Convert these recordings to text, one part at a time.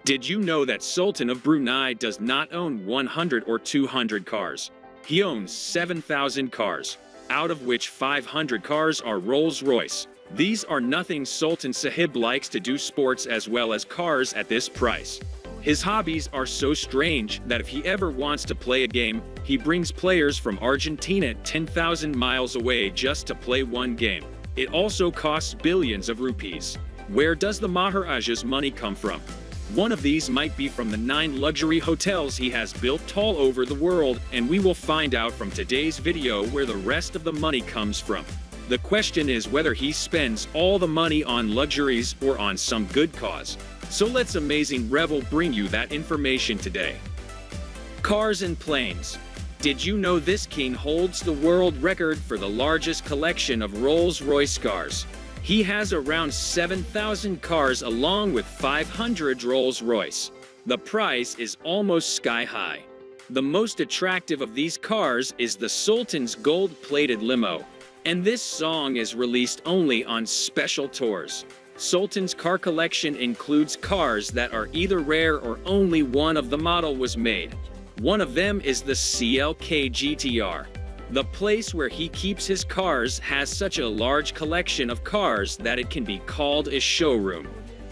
Did you know that Sultan of Brunei does not own 100 or 200 cars? He owns 7,000 cars, out of which 500 cars are Rolls-Royce. These are nothing. Sultan Sahib likes to do sports as well as cars at this price. His hobbies are so strange that if he ever wants to play a game, he brings players from Argentina 10,000 miles away just to play one game. It also costs billions of rupees. Where does the Maharaja's money come from? One of these might be from the 9 luxury hotels he has built all over the world, and we will find out from today's video where the rest of the money comes from. The question is whether he spends all the money on luxuries or on some good cause. So let's amazing Revel bring you that information today. Cars and planes. Did you know this king holds the world record for the largest collection of Rolls-Royce cars? He has around 7,000 cars along with 500 Rolls-Royce. The price is almost sky-high. The most attractive of these cars is the Sultan's gold-plated limo, and this song is released only on special tours. Sultan's car collection includes cars that are either rare or only one of the model was made. One of them is the CLK GTR. The place where he keeps his cars has such a large collection of cars that it can be called a showroom.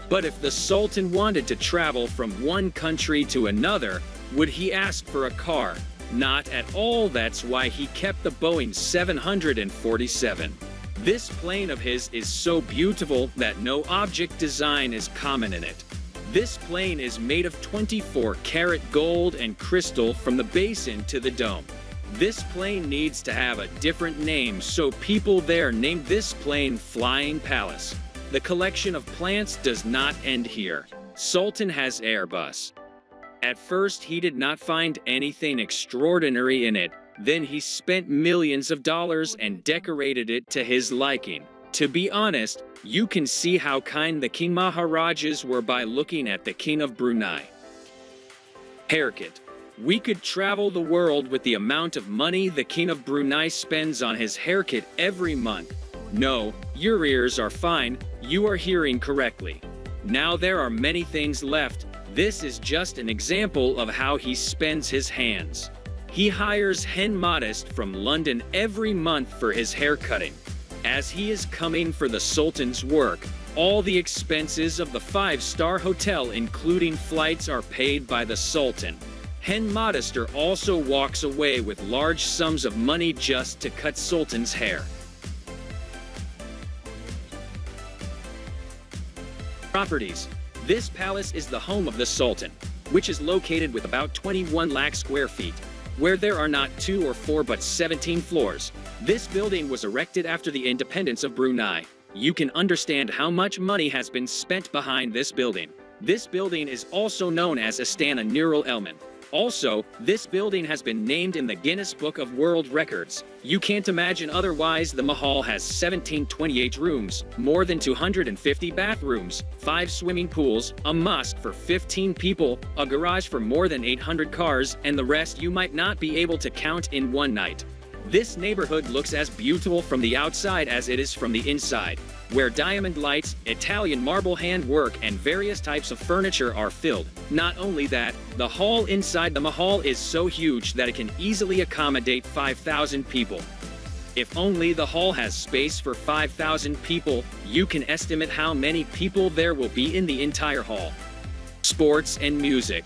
But if the Sultan wanted to travel from one country to another, would he ask for a car? Not at all. That's why he kept the Boeing 747. This plane of his is so beautiful that no object design is common in it. This plane is made of 24-karat gold and crystal from the basin to the dome. This plane needs to have a different name, so people there named this plane Flying Palace. The collection of plants does not end here. Sultan has Airbus. At first he did not find anything extraordinary in it. Then he spent millions of dollars and decorated it to his liking. To be honest, you can see how kind the King Maharajas were by looking at the King of Brunei. Haircut. We could travel the world with the amount of money the King of Brunei spends on his haircut every month. No, your ears are fine, you are hearing correctly. Now there are many things left. This is just an example of how he spends his hands. He hires hen modist from London every month for his hair cutting. As he is coming for the Sultan's work, all the expenses of the 5-star hotel including flights are paid by the Sultan. Hen modister also walks away with large sums of money just to cut Sultan's hair. Properties. This palace is the home of the Sultan, which is located with about 21 lakh square feet, where there are not 2 or 4 but 17 floors. This building was erected after the independence of Brunei. You can understand how much money has been spent behind this building. This building is also known as Istana Nurul Elman. Also, this building has been named in the Guinness Book of World Records. You can't imagine otherwise. The Mahal has 1728 rooms, more than 250 bathrooms, 5 swimming pools, a mosque for 15 people, a garage for more than 800 cars, and the rest you might not be able to count in one night. This neighborhood looks as beautiful from the outside as it is from the inside, where diamond lights, Italian marble handwork, and various types of furniture are filled. Not only that, the hall inside the Mahal is so huge that it can easily accommodate 5,000 people. If only the hall has space for 5,000 people, you can estimate how many people there will be in the entire hall. Sports and music.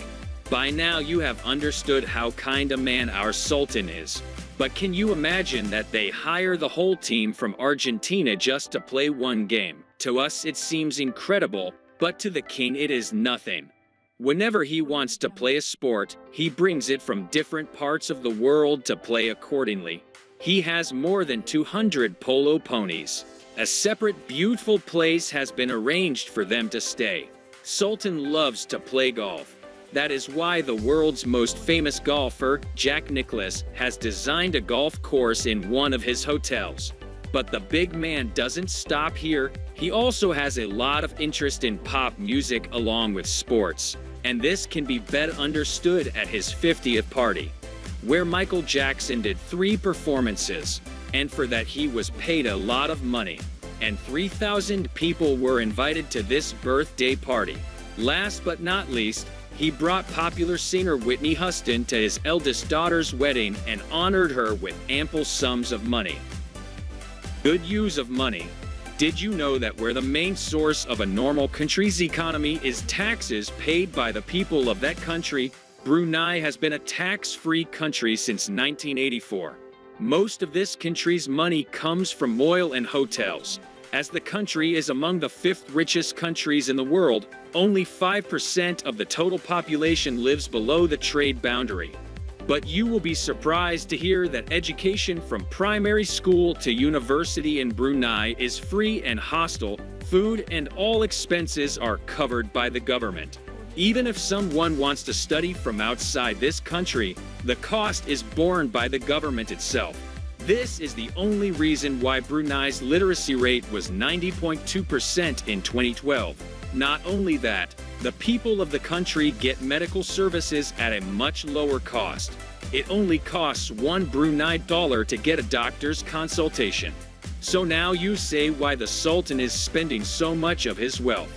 By now you have understood how kind a man our Sultan is. But can you imagine that they hire the whole team from Argentina just to play one game? To us it seems incredible, but to the king it is nothing. Whenever he wants to play a sport, he brings it from different parts of the world to play accordingly. He has more than 200 polo ponies. A separate beautiful place has been arranged for them to stay. Sultan loves to play golf. That is why the world's most famous golfer, Jack Nicklaus, has designed a golf course in one of his hotels. But the big man doesn't stop here. He also has a lot of interest in pop music along with sports. And this can be better understood at his 50th party, where Michael Jackson did 3 performances. And for that he was paid a lot of money. And 3,000 people were invited to this birthday party. Last but not least, he brought popular singer Whitney Houston to his eldest daughter's wedding and honored her with ample sums of money. Good use of money. Did you know that where the main source of a normal country's economy is taxes paid by the people of that country, Brunei has been a tax-free country since 1984. Most of this country's money comes from oil and hotels. As the country is among the 5th richest countries in the world, only 5% of the total population lives below the trade boundary. But you will be surprised to hear that education from primary school to university in Brunei is free and hostel, food and all expenses are covered by the government. Even if someone wants to study from outside this country, the cost is borne by the government itself. This is the only reason why Brunei's literacy rate was 90.2% in 2012. Not only that, the people of the country get medical services at a much lower cost. It only costs $1 Brunei dollar to get a doctor's consultation. So now you say why the Sultan is spending so much of his wealth.